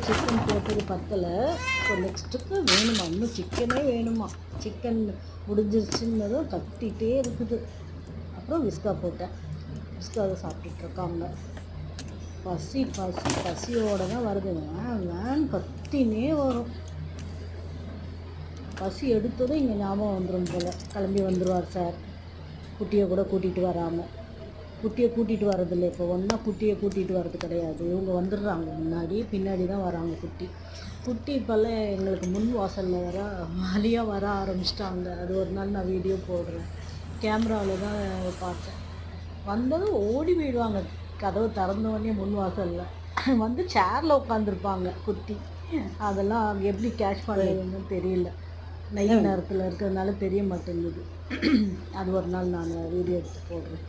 Chicken போட்டது பத்தலை. இப்போ நெக்ஸ்ட்டுக்கு வேணுமா, இன்னும் சிக்கனே வேணுமா. சிக்கன் முடிஞ்சிருச்சுன்னதும் கத்திகிட்டே இருக்குது. அப்புறம் விஸ்கா போட்டேன். விஸ்காவை சாப்பிட்டுட்ருக்காங்க. பசியோடு தான் வருது. வேன் கத்தினே வரும். பசி எடுத்ததும் இங்கே ஞாபகம் வந்துடும் போல். கிளம்பி வந்துடுவார் சார், குட்டியை கூட கூட்டிகிட்டு வராமல். குட்டியை கூட்டிகிட்டு வரதில்லை இப்போ. ஒன்றா குட்டியை கூட்டிகிட்டு வர்றது கிடையாது. இவங்க வந்துடுறாங்க, பின்னாடி தான் வராங்க. குட்டி இப்போல்லாம் எங்களுக்கு முன் வாசலில் வழியாக வர ஆரம்பிச்சிட்டாங்க. அது ஒரு நாள் நான் வீடியோ போடுறேன். கேமராவில் தான் பார்த்தேன். வந்ததும் ஓடி போயிடுவாங்க. கதவு திறந்தோடனே முன் வாசலில் வந்து சேரில் உட்காந்துருப்பாங்க குட்டி. அதெல்லாம் எப்படி கேட்ச் பண்ணுறதுன்னு தெரியல. நைட் நேரத்தில் இருக்கிறதுனால தெரிய மாட்டேங்குது. அது ஒரு நாள் நான் வீடியோ எடுத்து போடுறேன்.